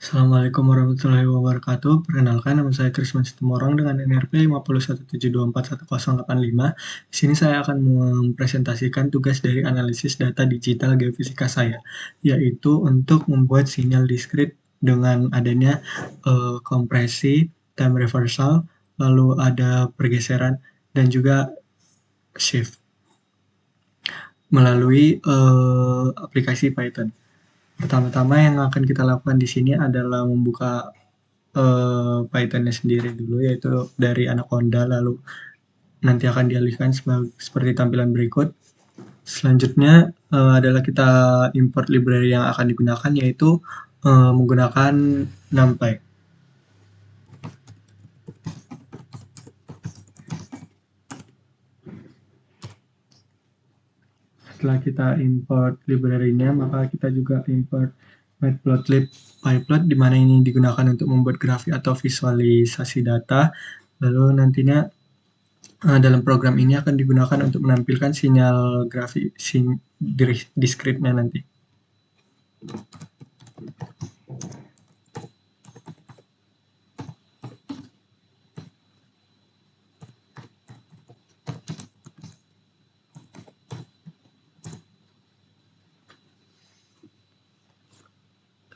Assalamualaikum warahmatullahi wabarakatuh. Perkenalkan, nama saya Krisman Situmorang dengan NRP 5172411085. Di sini saya akan mempresentasikan tugas dari analisis data digital geofisika saya, yaitu untuk membuat sinyal diskrit dengan adanya kompresi, time reversal, lalu ada pergeseran, dan juga shift melalui aplikasi Python. Pertama-tama yang akan kita lakukan di sini adalah membuka Python-nya sendiri dulu, yaitu dari Anaconda, lalu nanti akan dialihkan seperti tampilan berikut. Selanjutnya adalah kita import library yang akan digunakan, yaitu menggunakan NumPy. Setelah kita import library-nya, maka kita juga import matplotlib pyplot, di mana ini digunakan untuk membuat grafik atau visualisasi data. Lalu nantinya dalam program ini akan digunakan untuk menampilkan sinyal grafik diskritnya nanti.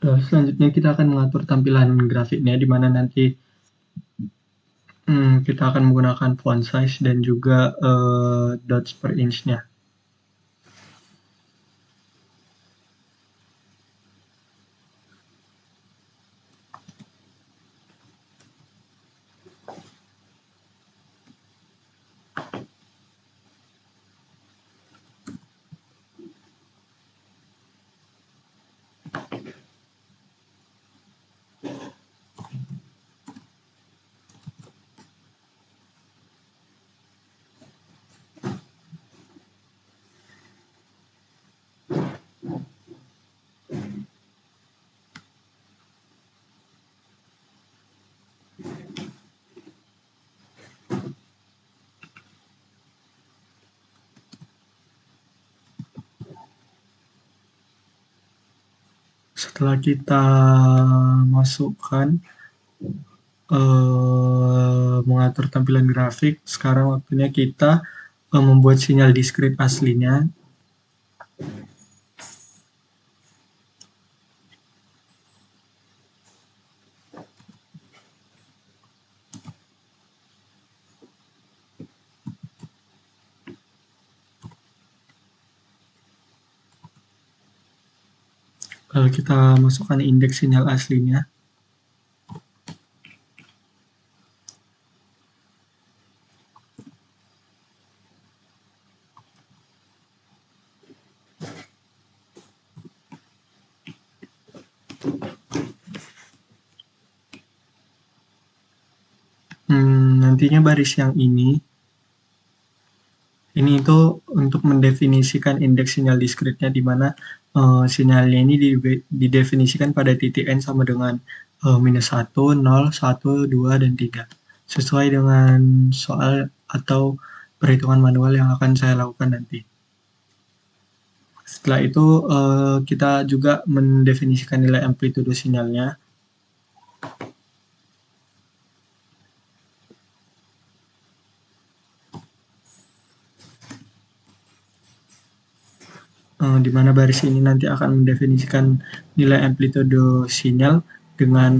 Selanjutnya kita akan mengatur tampilan grafiknya, di mana nanti kita akan menggunakan font size dan juga dots per inch-nya. Setelah kita masukkan mengatur tampilan grafik, sekarang waktunya kita membuat sinyal diskrit aslinya. Lalu kita masukkan indeks sinyal aslinya. Nantinya baris yang ini itu untuk mendefinisikan indeks sinyal diskritnya, di mana sinyalnya ini didefinisikan pada titik N sama dengan -1, 0, 1, 2, dan 3. Sesuai dengan soal atau perhitungan manual yang akan saya lakukan nanti. Setelah itu kita juga mendefinisikan nilai amplitudo sinyalnya. Di mana baris ini nanti akan mendefinisikan nilai amplitudo sinyal dengan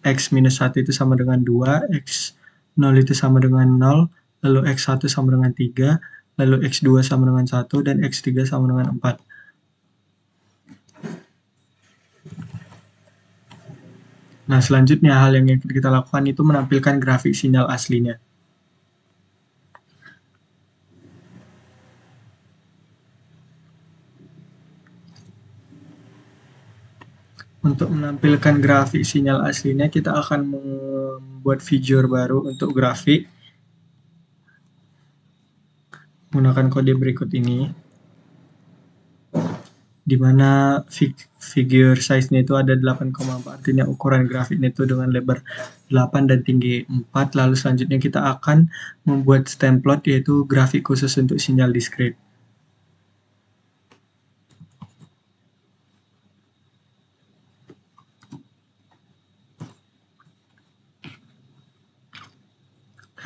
X-1 itu sama dengan 2, X0 itu sama dengan 0, lalu X1 sama dengan 3, lalu X2 sama dengan 1, dan X3 sama dengan 4. Nah, selanjutnya hal yang kita lakukan itu menampilkan grafik sinyal aslinya. Untuk menampilkan grafik sinyal aslinya, kita akan membuat figur baru untuk grafik menggunakan kode berikut ini, di mana figure size-nya itu ada 8,4, artinya ukuran grafiknya itu dengan lebar 8 dan tinggi 4. Lalu selanjutnya kita akan membuat stem plot, yaitu grafik khusus untuk sinyal diskrit.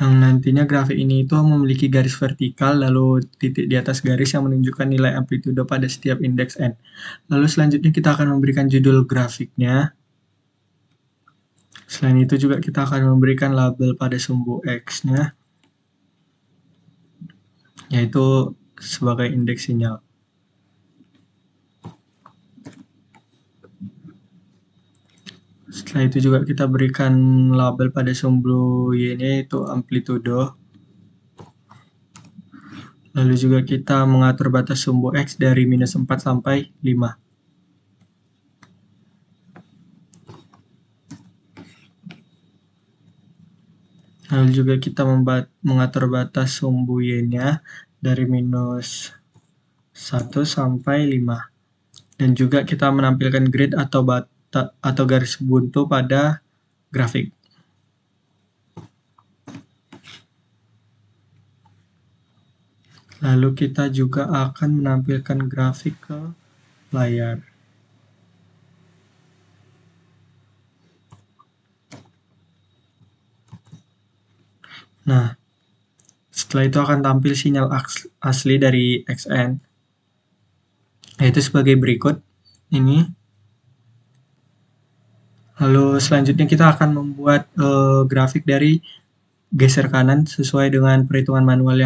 yang nantinya grafik ini itu memiliki garis vertikal lalu titik di atas garis yang menunjukkan nilai amplitudo pada setiap indeks n. Lalu selanjutnya kita akan memberikan judul grafiknya. Selain itu juga kita akan memberikan label pada sumbu X-nya, yaitu sebagai indeks sinyal. Setelah itu juga kita berikan label pada sumbu Y-nya yaitu amplitudo. Lalu juga kita mengatur batas sumbu X dari -4 sampai 5. Lalu juga kita mengatur batas sumbu Y-nya dari -1 sampai 5. Dan juga kita menampilkan grid atau garis buntu pada grafik. Lalu kita juga akan menampilkan grafik ke layar. Nah, setelah itu akan tampil sinyal asli dari XN, yaitu sebagai berikut. Ini. Lalu selanjutnya kita akan membuat grafik dari geser kanan sesuai dengan perhitungan manual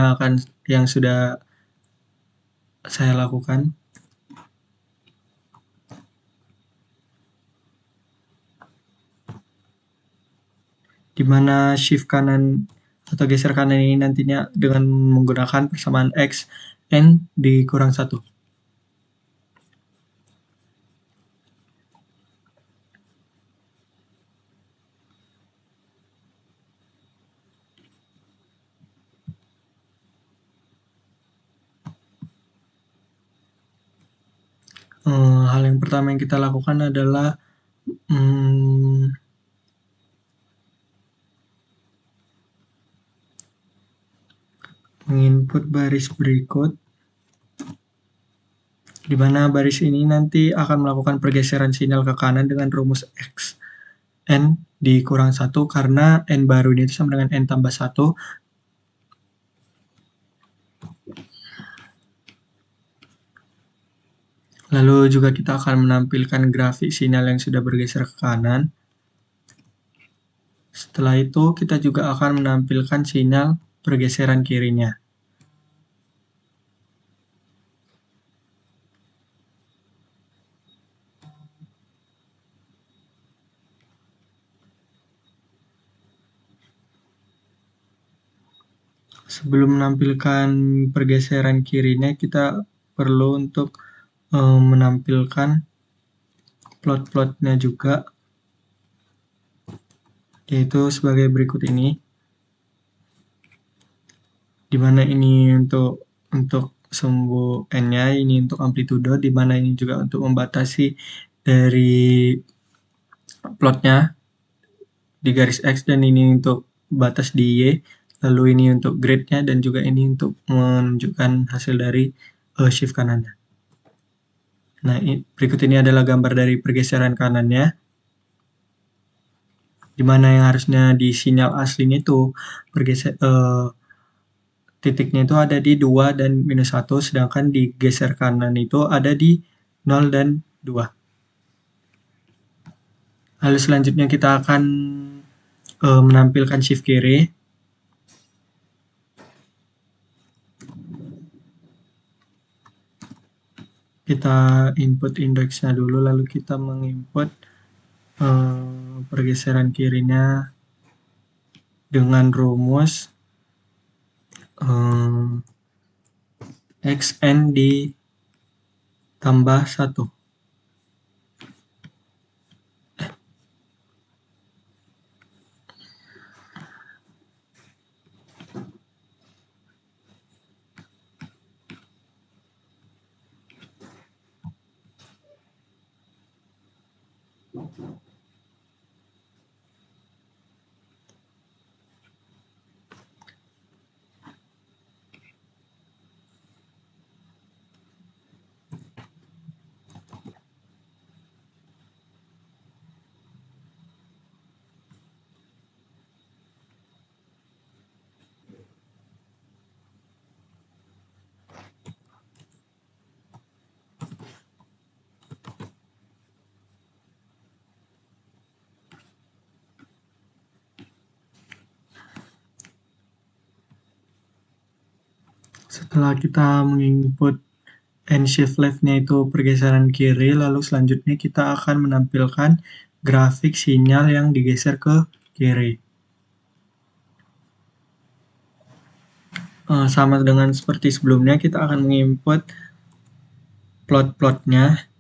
yang sudah saya lakukan. Di mana shift kanan atau geser kanan ini nantinya dengan menggunakan persamaan X N dikurang 1. Hal yang pertama yang kita lakukan adalah menginput baris berikut, di mana baris ini nanti akan melakukan pergeseran sinyal ke kanan dengan rumus X N dikurang 1 karena N baru ini sama dengan N tambah 1. Lalu juga kita akan menampilkan grafik sinyal yang sudah bergeser ke kanan. Setelah itu kita juga akan menampilkan sinyal pergeseran kirinya. Sebelum menampilkan pergeseran kirinya, kita perlu untuk menampilkan plot-plotnya juga, yaitu sebagai berikut ini, di mana ini untuk sumbu N-nya, ini untuk amplitudo, di mana ini juga untuk membatasi dari plotnya di garis X, dan ini untuk batas di Y, lalu ini untuk grid-nya, dan juga ini untuk menunjukkan hasil dari shift kanannya. Nah, berikut ini adalah gambar dari pergeseran kanannya, di mana yang harusnya di sinyal aslinya itu titiknya itu ada di 2 dan -1, sedangkan di geser kanan itu ada di 0 dan 2. Lalu selanjutnya kita akan menampilkan shift kiri. Kita input indeksnya dulu, lalu kita menginput pergeseran kirinya dengan rumus XN ditambah 1. Setelah kita menginput and shift left-nya itu pergeseran kiri, lalu selanjutnya kita akan menampilkan grafik sinyal yang digeser ke kiri. Sama dengan seperti sebelumnya, kita akan menginput plot-plotnya,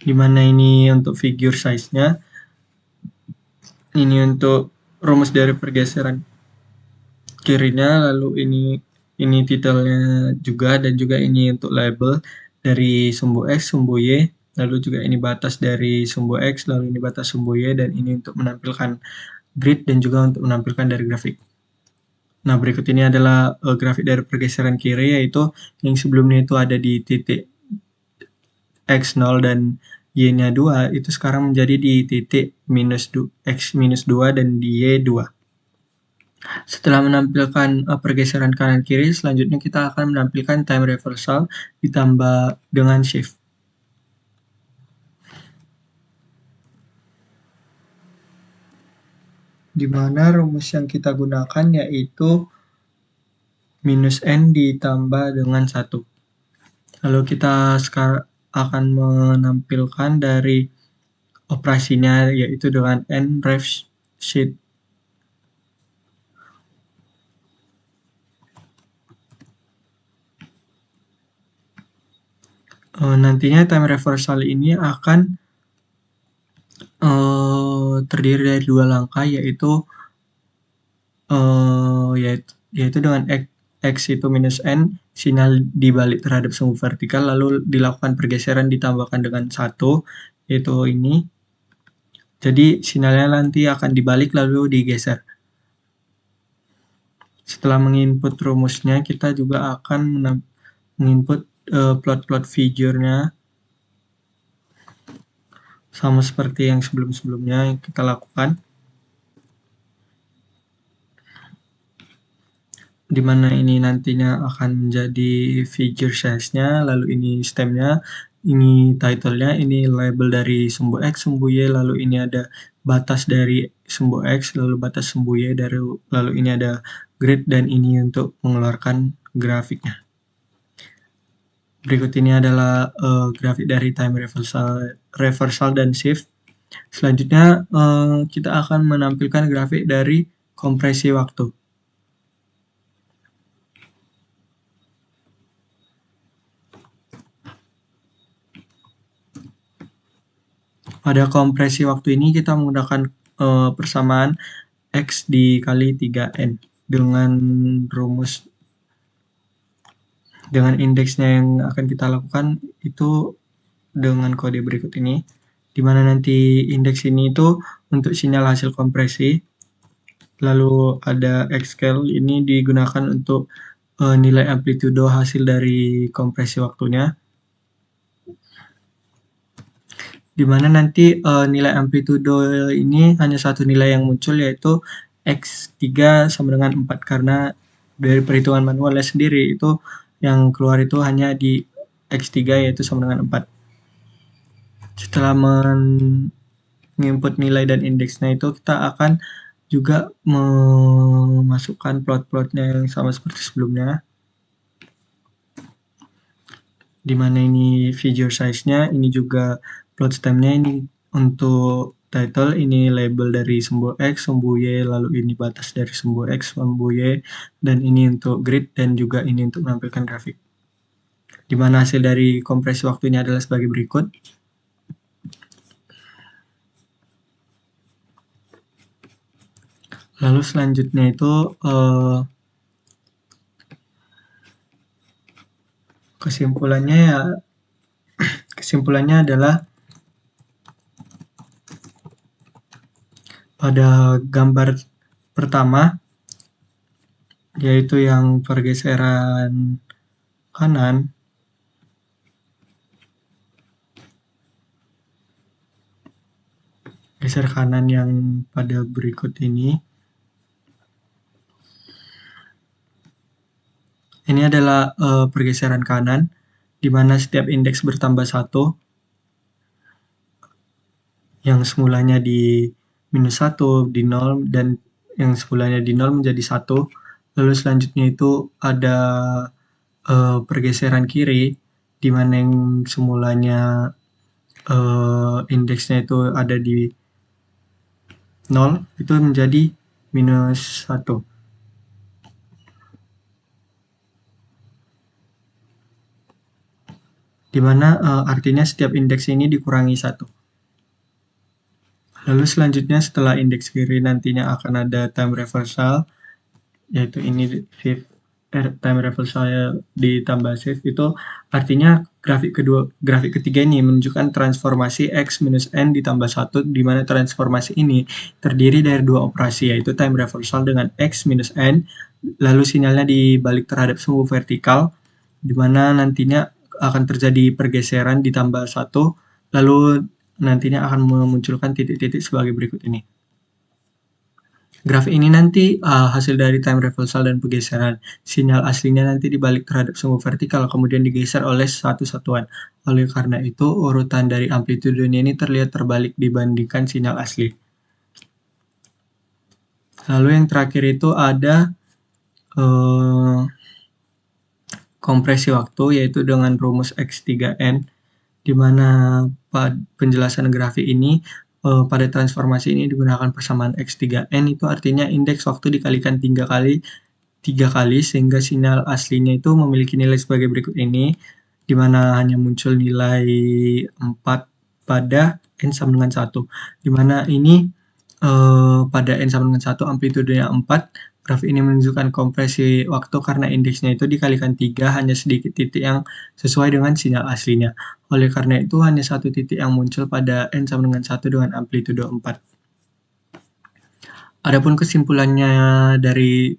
di mana ini untuk figure size-nya, ini untuk rumus dari pergeseran kirinya, lalu ini titelnya juga, dan juga ini untuk label dari sumbu X, sumbu Y, lalu juga ini batas dari sumbu X, lalu ini batas sumbu Y, dan ini untuk menampilkan grid dan juga untuk menampilkan dari grafik. Nah, berikut ini adalah grafik dari pergeseran kiri, yaitu yang sebelumnya itu ada di titik X0 dan Y-nya 2, itu sekarang menjadi di titik X minus 2 dan di Y 2. Setelah menampilkan pergeseran kanan kiri, selanjutnya kita akan menampilkan time reversal ditambah dengan shift. Di mana rumus yang kita gunakan yaitu minus N ditambah dengan 1. Lalu kita sekarang akan menampilkan dari operasinya yaitu dengan N ref sheet. Nantinya time reversal ini akan terdiri dari 2 langkah, yaitu dengan X itu minus N, sinyal dibalik terhadap sumbu vertikal, lalu dilakukan pergeseran ditambahkan dengan 1, yaitu ini. Jadi sinyalnya nanti akan dibalik lalu digeser. Setelah menginput rumusnya, kita juga akan menginput plot-plot figure-nya, sama seperti yang sebelum-sebelumnya yang kita lakukan. Di mana ini nantinya akan menjadi figure size-nya, lalu ini stem-nya, ini title-nya, ini label dari sumbu X, sumbu Y, lalu ini ada batas dari sumbu X, lalu batas sumbu Y, lalu ini ada grid, dan ini untuk mengeluarkan grafiknya. Berikut ini adalah grafik dari time reversal dan shift. Selanjutnya kita akan menampilkan grafik dari kompresi waktu. Pada kompresi waktu ini kita menggunakan persamaan X dikali 3N dengan rumus, dengan indeksnya yang akan kita lakukan itu dengan kode berikut ini, di mana nanti indeks ini itu untuk sinyal hasil kompresi, lalu ada X scale ini digunakan untuk nilai amplitudo hasil dari kompresi waktunya, di mana nanti nilai amplitudo ini hanya satu nilai yang muncul, yaitu X3 sama dengan 4, karena dari perhitungan manualnya sendiri itu yang keluar itu hanya di X3 yaitu sama dengan 4. Setelah menginput nilai dan indeksnya itu, kita akan juga memasukkan plot-plotnya yang sama seperti sebelumnya, di mana ini figure size-nya, ini juga plot stem-nya, ini untuk title, ini label dari sumbu X, sumbu Y, lalu ini batas dari sumbu X, sumbu Y, dan ini untuk grid, dan juga ini untuk menampilkan grafik. Di mana hasil dari kompresi waktunya adalah sebagai berikut. Lalu selanjutnya itu kesimpulannya adalah pada gambar pertama, yaitu yang pergeseran kanan, geser kanan yang pada berikut ini adalah pergeseran kanan, di mana setiap indeks bertambah 1, yang semulanya di minus 1, di 0, dan yang semulanya di 0 menjadi 1, Lalu selanjutnya itu ada pergeseran kiri, di mana yang semulanya indeksnya itu ada di 0, itu menjadi -1. Di mana artinya setiap indeks ini dikurangi 1. Lalu selanjutnya setelah indeks kiri nantinya akan ada time reversal, yaitu ini shift time reversal ditambah shift, itu artinya grafik ketiga ini menunjukkan transformasi x minus n ditambah 1, di mana transformasi ini terdiri dari dua operasi, yaitu time reversal dengan x minus n, lalu sinyalnya dibalik terhadap sumbu vertikal, di mana nantinya akan terjadi pergeseran ditambah 1, lalu nantinya akan memunculkan titik-titik sebagai berikut ini. Grafik ini nanti hasil dari time reversal dan pergeseran. Sinyal aslinya nanti dibalik terhadap sumbu vertikal, kemudian digeser oleh satu satuan. Oleh karena itu, urutan dari amplitudenya ini terlihat terbalik dibandingkan sinyal asli. Lalu yang terakhir itu ada kompresi waktu, yaitu dengan rumus X3N, di mana penjelasan grafik ini pada transformasi ini digunakan persamaan X3N, itu artinya indeks waktu dikalikan 3 kali sehingga sinyal aslinya itu memiliki nilai sebagai berikut ini, di mana hanya muncul nilai 4 pada N sama dengan 1, di mana ini pada N sama dengan 1 amplitudenya 4. Grafik ini menunjukkan kompresi waktu karena indeksnya itu dikalikan 3, hanya sedikit titik yang sesuai dengan sinyal aslinya. Oleh karena itu, hanya satu titik yang muncul pada N sama dengan 1 dengan amplitudo 4. Adapun kesimpulannya dari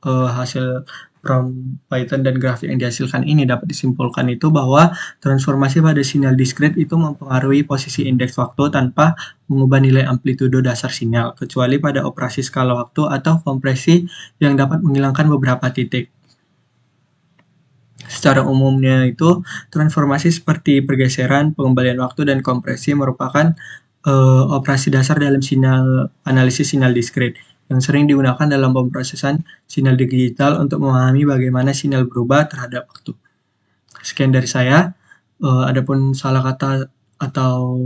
hasil prompt Python dan grafik yang dihasilkan ini dapat disimpulkan itu bahwa transformasi pada sinyal diskrit itu mempengaruhi posisi indeks waktu tanpa mengubah nilai amplitudo dasar sinyal, kecuali pada operasi skala waktu atau kompresi yang dapat menghilangkan beberapa titik. Secara umumnya itu, transformasi seperti pergeseran, pengembalian waktu, dan kompresi merupakan operasi dasar dalam analisis sinyal diskrit yang sering digunakan dalam pemrosesan sinyal digital untuk memahami bagaimana sinyal berubah terhadap waktu. Sekian dari saya. Adapun salah kata atau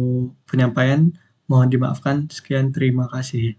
penyampaian mohon dimaafkan. Sekian, terima kasih.